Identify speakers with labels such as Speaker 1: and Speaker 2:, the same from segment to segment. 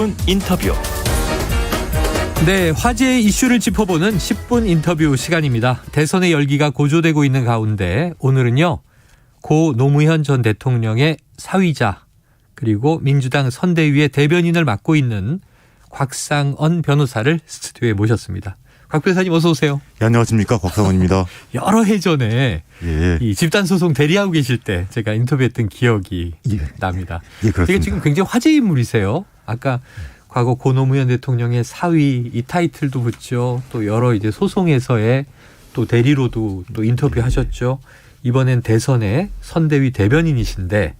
Speaker 1: 10분 인터뷰.
Speaker 2: 네, 화제의 이슈를 짚어보는 10분 인터뷰 시간입니다. 대선의 열기가 고조되고 있는 가운데 오늘은요, 고 노무현 전 대통령의 사위자 그리고 민주당 선대위의 대변인을 맡고 있는 곽상언 변호사를 스튜디오에 모셨습니다. 곽 변호사님 어서 오세요.
Speaker 3: 네, 안녕하십니까, 곽상언입니다.
Speaker 2: 여러 해 전에
Speaker 3: 예.
Speaker 2: 이 집단소송 대리하고 계실 때 제가 인터뷰했던 기억이 납니다.
Speaker 3: 예, 그렇습니다.
Speaker 2: 되게 지금 굉장히 화제 인물이세요. 아까 과거 고 노무현 대통령의 사위 이 타이틀도 붙죠. 또 여러 이제 소송에서의 또 대리로도 또 인터뷰하셨죠. 이번엔 대선의 선대위 대변인이신데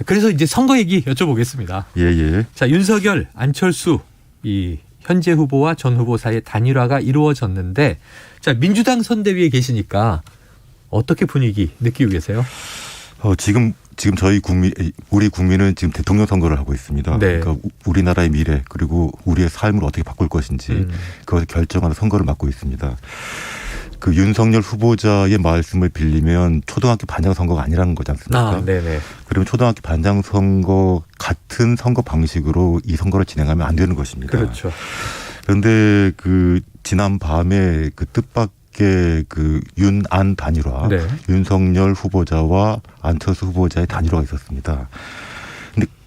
Speaker 2: 그래서 이제 선거 얘기 여쭤보겠습니다.
Speaker 3: 예.
Speaker 2: 자, 윤석열, 안철수 이 현재 후보와 전 후보 사이의 단일화가 이루어졌는데 자, 민주당 선대위에 계시니까 어떻게 분위기 느끼고 계세요?
Speaker 3: 지금 우리 국민은 지금 대통령 선거를 하고 있습니다.
Speaker 2: 네.
Speaker 3: 그러니까 우리나라의 미래 그리고 우리의 삶을 어떻게 바꿀 것인지 그것을 결정하는 선거를 맡고 있습니다. 그 윤석열 후보자의 말씀을 빌리면 초등학교 반장 선거가 아니라는 거지 않습니까?
Speaker 2: 네네.
Speaker 3: 그러면 초등학교 반장 선거 같은 선거 방식으로 이 선거를 진행하면 안 되는 것입니다.
Speaker 2: 그렇죠.
Speaker 3: 그런데 그 지난 밤에 그 뜻밖의 그 윤안 단일화,
Speaker 2: 네.
Speaker 3: 윤석열 후보자와 안철수 후보자의 단일화가 있었습니다.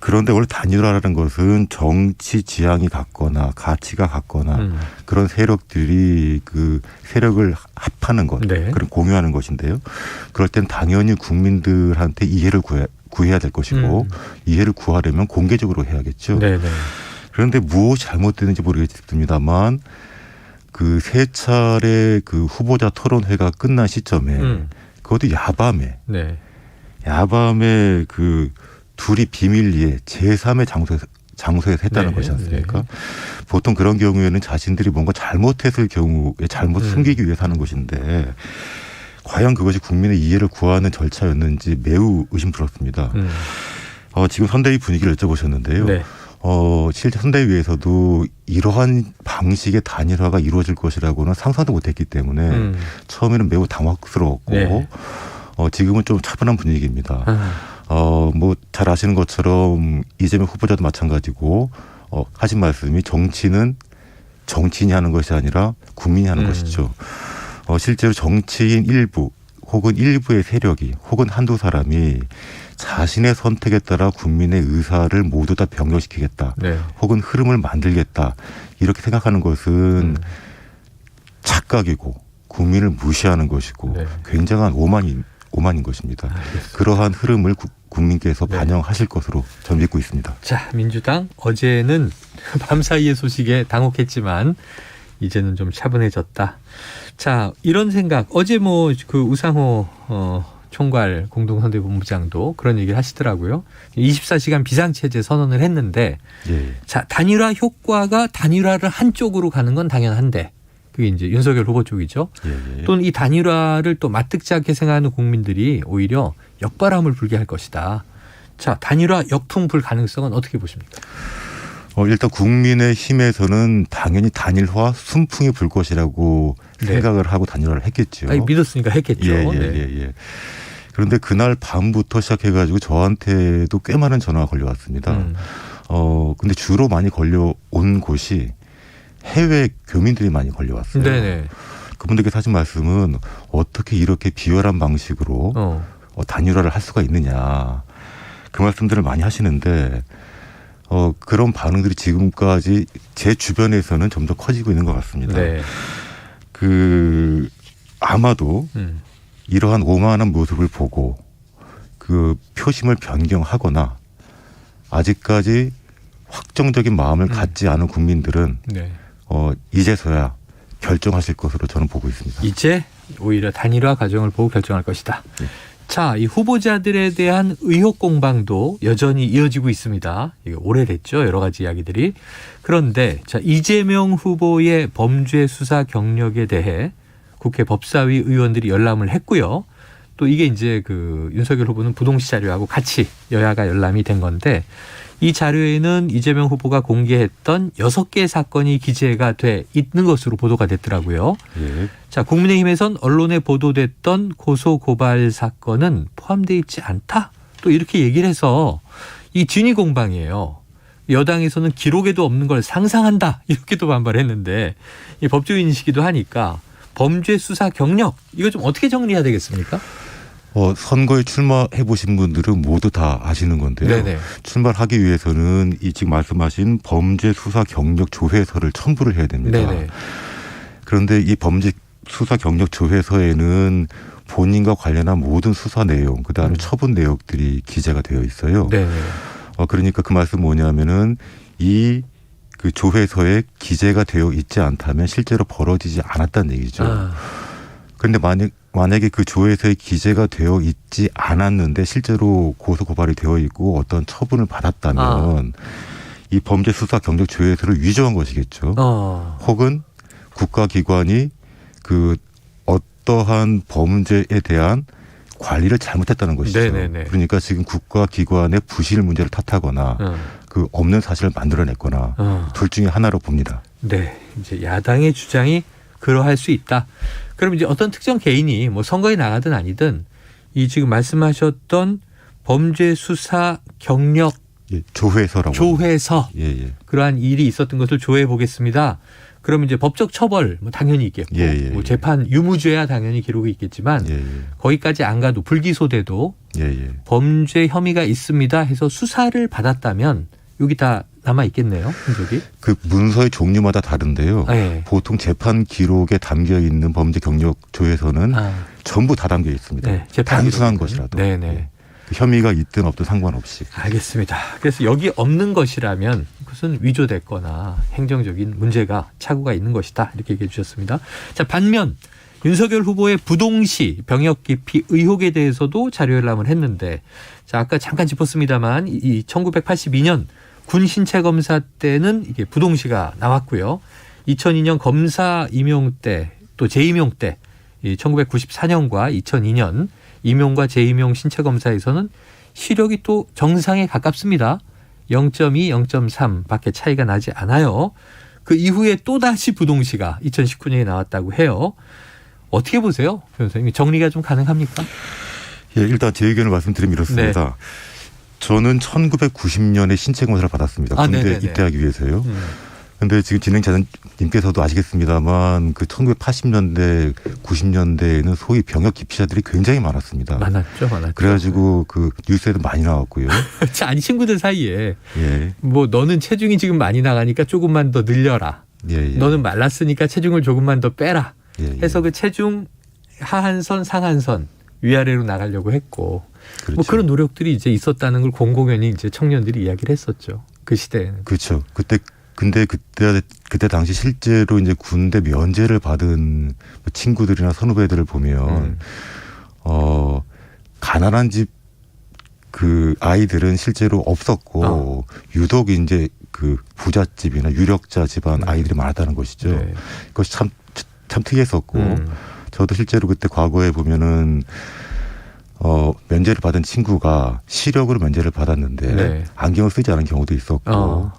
Speaker 3: 그런데 원래 단일화라는 것은 정치 지향이 같거나 가치가 같거나 그런 세력들이 그 세력을 합하는 것,
Speaker 2: 네.
Speaker 3: 그런 공유하는 것인데요. 그럴 땐 당연히 국민들한테 이해를 구해야 될 것이고 이해를 구하려면 공개적으로 해야겠죠.
Speaker 2: 네네.
Speaker 3: 그런데 무엇이 잘못됐는지 모르겠습니다만 그 세 차례 그 후보자 토론회가 끝난 시점에 그것도 야밤에 그 둘이 비밀리에 제3의 장소에서 했다는 것이 않습니까? 보통 그런 경우에는 자신들이 뭔가 잘못했을 경우에 잘못을 숨기기 위해서 하는 것인데 과연 그것이 국민의 이해를 구하는 절차였는지 매우 의심스럽습니다. 지금 선대위 분위기를 여쭤보셨는데요.
Speaker 2: 네.
Speaker 3: 실제 선대위에서도 이러한 방식의 단일화가 이루어질 것이라고는 상상도 못했기 때문에 처음에는 매우 당황스러웠고 지금은 좀 차분한 분위기입니다. 뭐 잘 아시는 것처럼 이재명 후보자도 마찬가지고 하신 말씀이 정치는 정치인이 하는 것이 아니라 국민이 하는 것이죠. 실제로 정치인 일부 혹은 일부의 세력이 혹은 한두 사람이 자신의 선택에 따라 국민의 의사를 모두 다 변경시키겠다. 혹은 흐름을 만들겠다. 이렇게 생각하는 것은 착각이고 국민을 무시하는 것이고 굉장한 오만인 것입니다. 그러한 흐름을 국민께서 반영하실 것으로 저는 믿고 있습니다.
Speaker 2: 자, 민주당 어제는 밤사이의 소식에 당혹했지만 이제는 좀 차분해졌다. 자, 이런 생각 어제 뭐 그 우상호 총괄 공동선대본부장도 그런 얘기를 하시더라고요. 24시간 비상체제 선언을 했는데 자, 단일화 효과가 단일화를 한쪽으로 가는 건 당연한데 그게 이제 윤석열 후보 쪽이죠. 또는 이 단일화를 또 마뜩지 않게 생각하는 국민들이 오히려 역바람을 불게 할 것이다. 자, 단일화 역풍 불 가능성은 어떻게 보십니까?
Speaker 3: 일단 국민의힘에서는 당연히 단일화 순풍이 불 것이라고 생각을 하고 단일화를 했겠죠.
Speaker 2: 아니, 믿었으니까 했겠죠.
Speaker 3: 그런데 그날 밤부터 시작해가지고 저한테도 꽤 많은 전화가 걸려왔습니다. 근데 주로 많이 걸려온 곳이 해외 교민들이 많이 걸려왔어요. 그분들께서 하신 말씀은 어떻게 이렇게 비열한 방식으로 단일화를 할 수가 있느냐. 그 말씀들을 많이 하시는데 그런 반응들이 지금까지 제 주변에서는 점점 커지고 있는 것 같습니다. 아마도 이러한 오만한 모습을 보고 그 표심을 변경하거나 아직까지 확정적인 마음을 갖지 않은 국민들은 이제서야 결정하실 것으로 저는 보고 있습니다.
Speaker 2: 이제 오히려 단일화 과정을 보고 결정할 것이다. 자, 이 후보자들에 대한 의혹 공방도 여전히 이어지고 있습니다. 이게 오래됐죠. 여러 가지 이야기들이. 그런데 자, 이재명 후보의 범죄 수사 경력에 대해 국회 법사위 의원들이 열람을 했고요. 또 이게 이제 그 윤석열 후보는 부동시 자료하고 같이 여야가 열람이 된 건데 이 자료에는 이재명 후보가 공개했던 6개의 사건이 기재가 돼 있는 것으로 보도가 됐더라고요. 자, 국민의힘에선 언론에 보도됐던 고소고발 사건은 포함되어 있지 않다. 또 이렇게 얘기를 해서 이 진위 공방이에요. 여당에서는 기록에도 없는 걸 상상한다 이렇게도 반발했는데 이 법조인이시기도 하니까 범죄 수사 경력 이거 좀 어떻게 정리해야 되겠습니까?
Speaker 3: 선거에 출마해 보신 분들은 모두 다 아시는 건데요.
Speaker 2: 네네.
Speaker 3: 출마를 하기 위해서는 이 지금 말씀하신 범죄 수사 경력 조회서를 첨부를 해야 됩니다.
Speaker 2: 네네.
Speaker 3: 그런데 이 범죄 수사 경력 조회서에는 본인과 관련한 모든 수사 내용, 그다음에 처분 내역들이 기재가 되어 있어요.
Speaker 2: 네네.
Speaker 3: 그러니까 그 말씀 뭐냐면은 이 그 조회서에 기재가 되어 있지 않다면 실제로 벌어지지 않았다는 얘기죠. 그런데 만약에 그 조회서에 기재가 되어 있지 않았는데 실제로 고소 고발이 되어 있고 어떤 처분을 받았다면 이 범죄 수사 경력 조회서를 위조한 것이겠죠. 혹은 국가기관이 그 어떠한 범죄에 대한 관리를 잘못했다는 것이죠.
Speaker 2: 네네네.
Speaker 3: 그러니까 지금 국가기관의 부실 문제를 탓하거나 그 없는 사실을 만들어냈거나 둘 중에 하나로 봅니다.
Speaker 2: 네, 이제 야당의 주장이 그러할 수 있다. 그럼 이제 어떤 특정 개인이 뭐 선거에 나가든 아니든 이 지금 말씀하셨던 범죄 수사 경력
Speaker 3: 조회서라고.
Speaker 2: 조회서
Speaker 3: 예.
Speaker 2: 그러한 일이 있었던 것을 조회해 보겠습니다. 그러면 이제 법적 처벌 뭐 당연히 있겠고 뭐 재판 유무죄야 당연히 기록이 있겠지만 거기까지 안 가도 불기소돼도 범죄 혐의가 있습니다 해서 수사를 받았다면 여기 다 남아 있겠네요, 흔적이.
Speaker 3: 그 문서의 종류마다 다른데요. 보통 재판 기록에 담겨 있는 범죄 경력 조회서는 전부 다 담겨 있습니다.
Speaker 2: 네,
Speaker 3: 단순한 것이라도.
Speaker 2: 네네.
Speaker 3: 혐의가 있든 없든 상관없이.
Speaker 2: 알겠습니다. 그래서 여기 없는 것이라면 그것은 위조됐거나 행정적인 문제가 착오가 있는 것이다 이렇게 얘기해 주셨습니다. 자, 반면 윤석열 후보의 부동시 병역 기피 의혹에 대해서도 자료열람을 했는데 자, 아까 잠깐 짚었습니다만 이 1982년 군 신체 검사 때는 이게 부동시가 나왔고요. 2002년 검사 임용 때 또 재임용 때 1994년과 2002년 임용과 재임용 신체 검사에서는 시력이 또 정상에 가깝습니다. 0.2, 0.3 밖에 차이가 나지 않아요. 그 이후에 또다시 부동시가 2019년에 나왔다고 해요. 어떻게 보세요, 변호사님? 정리가 좀 가능합니까?
Speaker 3: 예, 일단 제 의견을 말씀드리면 이렇습니다.
Speaker 2: 네.
Speaker 3: 저는 1990년에 신체 검사를 받았습니다. 군대 입대하기 위해서요. 그런데 지금 진행자님께서도 아시겠습니다만 그 1980년대, 90년대에는 소위 병역 기피자들이 굉장히 많았습니다.
Speaker 2: 많았죠.
Speaker 3: 그래가지고 그 뉴스에도 많이 나왔고요.
Speaker 2: 아니 친구들 사이에 뭐 너는 체중이 지금 많이 나가니까 조금만 더 늘려라. 너는 말랐으니까 체중을 조금만 더 빼라. 해서 그 체중 하한선, 상한선 위아래로 나가려고 했고
Speaker 3: 그렇죠.
Speaker 2: 뭐 그런 노력들이 이제 있었다는 걸 공공연히 이제 청년들이 이야기를 했었죠. 그 시대에는.
Speaker 3: 그렇죠. 근데 그때 당시 실제로 이제 군대 면제를 받은 친구들이나 선후배들을 보면 가난한 집 그 아이들은 실제로 없었고 유독 이제 그 부잣집이나 유력자 집안 아이들이 많았다는 것이죠. 그것이 참 특이했었고 저도 실제로 그때 과거에 보면은 면제를 받은 친구가 시력으로 면제를 받았는데 안경을 쓰지 않은 경우도 있었고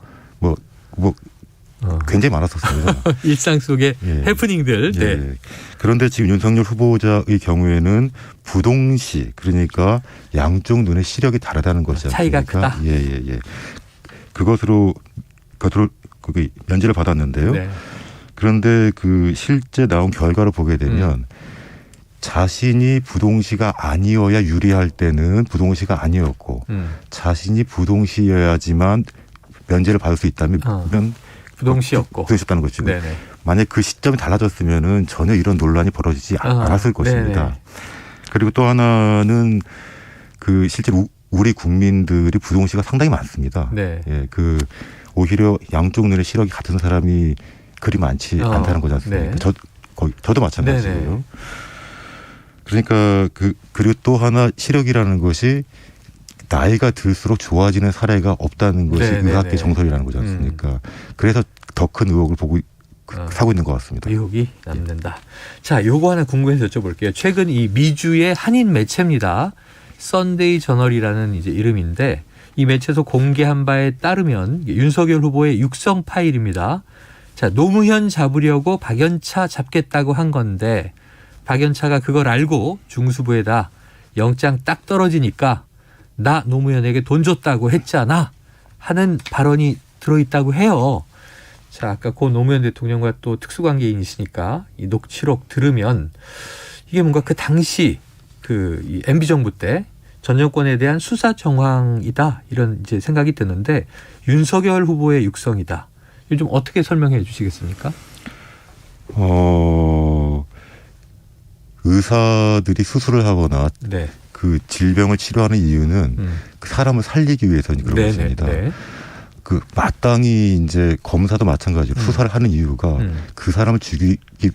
Speaker 3: 굉장히 많았었습니다.
Speaker 2: 일상 속의 해프닝들.
Speaker 3: 그런데 지금 윤석열 후보자의 경우에는 부동시 그러니까 양쪽 눈의 시력이 다르다는 것이
Speaker 2: 차이가 크다.
Speaker 3: 그것으로 면제를 받았는데요. 그런데 그 실제 나온 결과를 보게 되면 자신이 부동시가 아니어야 유리할 때는 부동시가 아니었고 자신이 부동시여야지만 면제를 받을 수 있다면
Speaker 2: 부동시였고
Speaker 3: 부동시였다는 거죠. 만약 그 시점이 달라졌으면은 전혀 이런 논란이 벌어지지 않았을 것입니다. 그리고 또 하나는 그 실제로 우리 국민들이 부동시가 상당히 많습니다. 그 오히려 양쪽 눈의 시력이 같은 사람이 그리 많지 않다는 거지 않습니까? 저도 마찬가지예요. 그러니까 그리고 또 하나 시력이라는 것이 나이가 들수록 좋아지는 사례가 없다는 것이 의학계 정설이라는 거지 않습니까? 그래서 더 큰 의혹을 사고 있는 것 같습니다.
Speaker 2: 의혹이 남는다. 자, 요거 하나 궁금해서 여쭤볼게요. 최근 이 미주의 한인 매체입니다. 썬데이 저널이라는 이제 이름인데 이 매체에서 공개한 바에 따르면 윤석열 후보의 육성 파일입니다. 자, 노무현 잡으려고 박연차 잡겠다고 한 건데 박연차가 그걸 알고 중수부에다 영장 딱 떨어지니까 나 노무현에게 돈 줬다고 했잖아. 하는 발언이 들어있다고 해요. 자, 아까 고 노무현 대통령과 또 특수관계인이시니까 이 녹취록 들으면 이게 뭔가 그 당시 이 MB 정부 때 전 정권에 대한 수사 정황이다 이런 이제 생각이 드는데 윤석열 후보의 육성이다. 이거 좀 어떻게 설명해 주시겠습니까?
Speaker 3: 의사들이 수술을 하거나
Speaker 2: 네.
Speaker 3: 그 질병을 치료하는 이유는 그 사람을 살리기 위해서 그런
Speaker 2: 네네,
Speaker 3: 것입니다.
Speaker 2: 네.
Speaker 3: 그 마땅히 이제 검사도 마찬가지로 수사를 하는 이유가 그 사람을 죽이기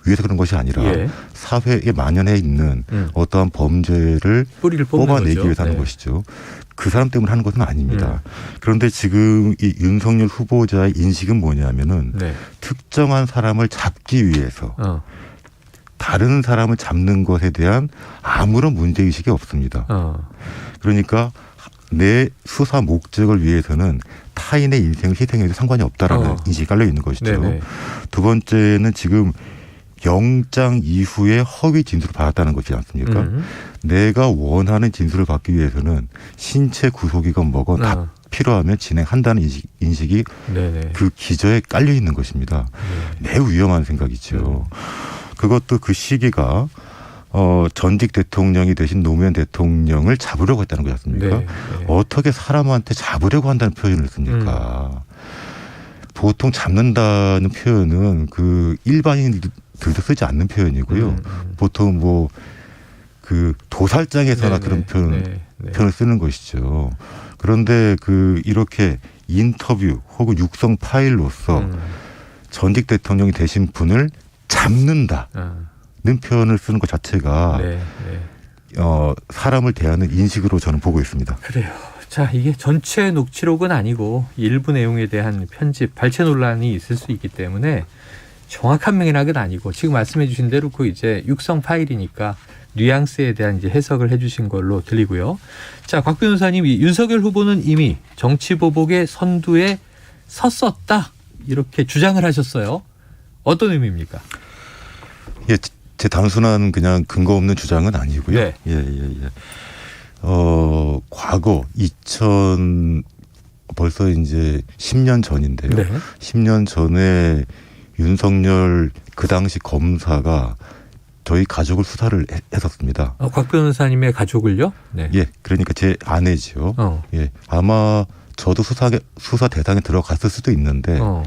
Speaker 3: 위해서 그런 것이 아니라
Speaker 2: 예.
Speaker 3: 사회에 만연해 있는 어떠한 범죄를
Speaker 2: 뿌리를
Speaker 3: 뽑아내기
Speaker 2: 거죠.
Speaker 3: 위해서 하는
Speaker 2: 네.
Speaker 3: 것이죠. 그 사람 때문에 하는 것은 아닙니다. 그런데 지금 이 윤석열 후보자의 인식은 뭐냐면은
Speaker 2: 네.
Speaker 3: 특정한 사람을 잡기 위해서 다른 사람을 잡는 것에 대한 아무런 문제의식이 없습니다. 그러니까 내 수사 목적을 위해서는 타인의 인생을 희생해도 상관이 없다라는 인식이 깔려 있는 것이죠.
Speaker 2: 네네.
Speaker 3: 두 번째는 지금 영장 이후에 허위 진술을 받았다는 것이지 않습니까? 내가 원하는 진술을 받기 위해서는 신체 구속이건 뭐건 다 필요하면 진행한다는 인식이
Speaker 2: 네네.
Speaker 3: 그 기저에 깔려 있는 것입니다. 매우 위험한 생각이죠. 그것도 그 시기가 전직 대통령이 되신 노무현 대통령을 잡으려고 했다는 거지 않습니까?
Speaker 2: 네.
Speaker 3: 어떻게 사람한테 잡으려고 한다는 표현을 씁니까? 보통 잡는다는 표현은 그 일반인들도 쓰지 않는 표현이고요. 보통 뭐 그 도살장에서나 그런 표현을 쓰는 것이죠. 그런데 이렇게 인터뷰 혹은 육성 파일로서 전직 대통령이 되신 분을 잡는다는 표현을 쓰는 것 자체가 사람을 대하는 인식으로 저는 보고 있습니다.
Speaker 2: 그래요. 자, 이게 전체 녹취록은 아니고 일부 내용에 대한 편집, 발췌 논란이 있을 수 있기 때문에 정확한 맥락은 아니고 지금 말씀해 주신 대로 그 이제 육성 파일이니까 뉘앙스에 대한 이제 해석을 해 주신 걸로 들리고요. 자, 곽 변호사님, 윤석열 후보는 이미 정치보복의 선두에 섰었다. 이렇게 주장을 하셨어요. 어떤 의미입니까?
Speaker 3: 예, 제 단순한 그냥 근거 없는 주장은 아니고요.
Speaker 2: 네.
Speaker 3: 과거 벌써 이제 10년 전인데요.
Speaker 2: 네.
Speaker 3: 10년 전에 윤석열 그 당시 검사가 저희 가족을 수사를 했었습니다.
Speaker 2: 곽 변호사님의 가족을요? 네.
Speaker 3: 예, 그러니까 제 아내지요. 예, 아마 저도 수사 대상에 들어갔을 수도 있는데 뭐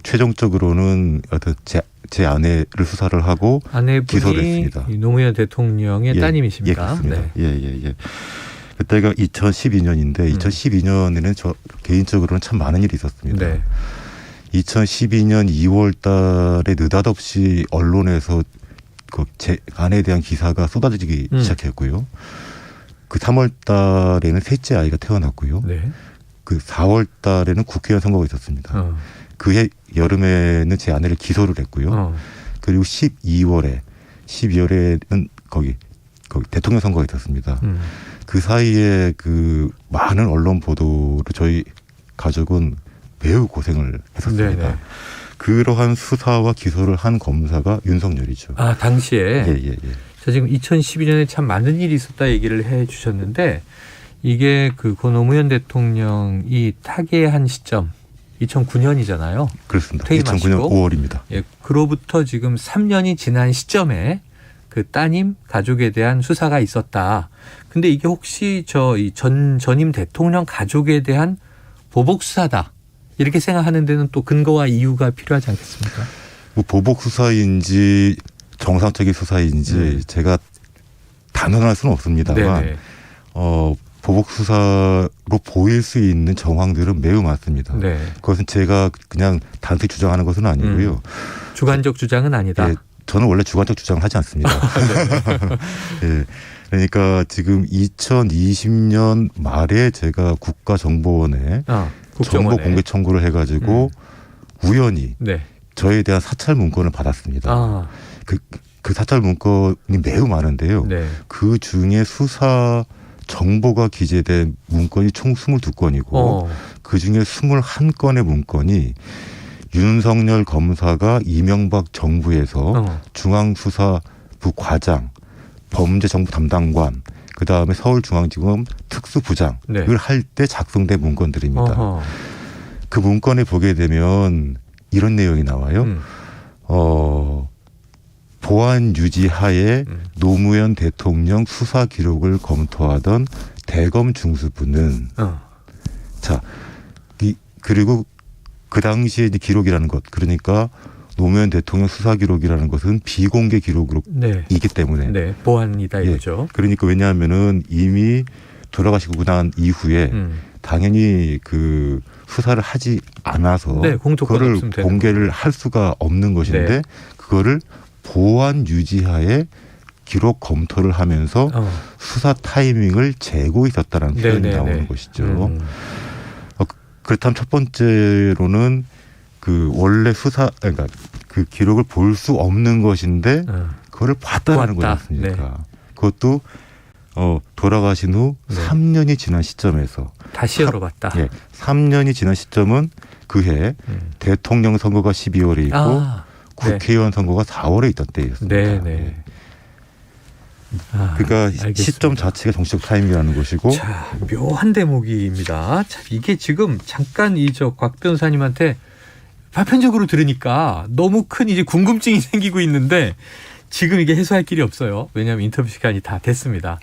Speaker 3: 최종적으로는 어떤 제 아내를 수사를 하고 기소를 했습니다.
Speaker 2: 아내분이 노무현 대통령의 따님이십니까?
Speaker 3: 예, 그렇습니다.
Speaker 2: 네.
Speaker 3: 예. 그때가 2012년인데 2012년에는 저 개인적으로는 참 많은 일이 있었습니다.
Speaker 2: 네.
Speaker 3: 2012년 2월 달에 느닷없이 언론에서 제 아내에 대한 기사가 쏟아지기 시작했고요. 그 3월 달에는 셋째 아이가 태어났고요.
Speaker 2: 네.
Speaker 3: 그 4월 달에는 국회의원 선거가 있었습니다. 그해 여름에는 제 아내를 기소를 했고요. 그리고 12월에는 거기 대통령 선거가 있었습니다. 그 사이에 그 많은 언론 보도로 저희 가족은 매우 고생을 했었습니다.
Speaker 2: 네네.
Speaker 3: 그러한 수사와 기소를 한 검사가 윤석열이죠.
Speaker 2: 아, 당시에.
Speaker 3: 예.
Speaker 2: 자, 지금 2012년에 참 많은 일이 있었다 얘기를 해 주셨는데 이게 고 노무현 대통령이 타계한 시점 2009년이잖아요.
Speaker 3: 그렇습니다.
Speaker 2: 퇴임하시고.
Speaker 3: 2009년 5월입니다.
Speaker 2: 예, 그로부터 지금 3년이 지난 시점에 그 따님 가족에 대한 수사가 있었다. 근데 이게 혹시 이 전임 대통령 가족에 대한 보복 수사다. 이렇게 생각하는 데는 또 근거와 이유가 필요하지 않겠습니까?
Speaker 3: 뭐 보복 수사인지 정상적인 수사인지 제가 단언할 수는 없습니다만
Speaker 2: 네네.
Speaker 3: 보복 수사로 보일 수 있는 정황들은 매우 많습니다.
Speaker 2: 네.
Speaker 3: 그것은 제가 그냥 단순히 주장하는 것은 아니고요.
Speaker 2: 주관적 주장은 아니다.
Speaker 3: 예, 저는 원래 주관적 주장을 하지 않습니다. 예, 그러니까 지금 2020년 말에 제가 국가정보원에 정보 공개 청구를 해가지고 우연히 저에 대한 사찰 문건을 받았습니다. 그 사찰 문건이 매우 많은데요.
Speaker 2: 네.
Speaker 3: 그 중에 수사 정보가 기재된 문건이 총 22건이고 그 중에 21건의 문건이 윤석열 검사가 이명박 정부에서 중앙수사부 과장, 범죄정보 담당관, 그다음에 서울중앙지검 특수부장을
Speaker 2: 네.
Speaker 3: 할 때 작성된 문건들입니다.
Speaker 2: 어허.
Speaker 3: 그 문건에 보게 되면 이런 내용이 나와요. 보안 유지하에 노무현 대통령 수사 기록을 검토하던 대검 중수부는 자, 그리고 그 당시에 이제 기록이라는 것, 그러니까 노무현 대통령 수사 기록이라는 것은 비공개 기록으로
Speaker 2: 네.
Speaker 3: 있기 때문에
Speaker 2: 네. 보안이다 이거죠.
Speaker 3: 그러니까 왜냐하면은 이미 돌아가시고 난 이후에 당연히 그 수사를 하지 않아서
Speaker 2: 네, 공소권
Speaker 3: 그거를
Speaker 2: 없으면 되는
Speaker 3: 공개를 할 수가 없는 것인데
Speaker 2: 네.
Speaker 3: 그거를 보안 유지하에 기록 검토를 하면서 수사 타이밍을 재고 있었다라는 표현이
Speaker 2: 네네네.
Speaker 3: 나오는 것이죠. 그렇다면 첫 번째로는 그 원래 수사 그러니까 그 기록을 볼 수 없는 것인데 그거를 봤다라는 거지 않습니까? 네. 그것도 돌아가신 후
Speaker 2: 네.
Speaker 3: 3년이 지난 시점에서
Speaker 2: 다시 열어봤다.
Speaker 3: 3년이 지난 시점은 그해 대통령 선거가 12월에 있고 국회의원 선거가 4월에 있던 때였습니다.
Speaker 2: 네네.
Speaker 3: 그러니까
Speaker 2: 알겠습니다.
Speaker 3: 시점 자체가 정치적 타이밍이라는 것이고.
Speaker 2: 자, 묘한 대목입니다. 자, 이게 지금 잠깐 곽 변호사님한테 파편적으로 들으니까 너무 큰 이제 궁금증이 생기고 있는데 지금 이게 해소할 길이 없어요. 왜냐하면 인터뷰 시간이 다 됐습니다.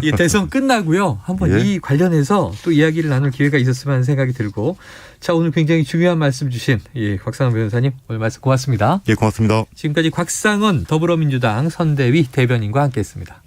Speaker 2: 이게 대선 끝나고요. 한번 이 관련해서 또 이야기를 나눌 기회가 있었으면 하는 생각이 들고. 자, 오늘 굉장히 중요한 말씀 주신 곽상은 변호사님 오늘 말씀 고맙습니다.
Speaker 3: 예, 고맙습니다.
Speaker 2: 지금까지 곽상은 더불어민주당 선대위 대변인과 함께했습니다.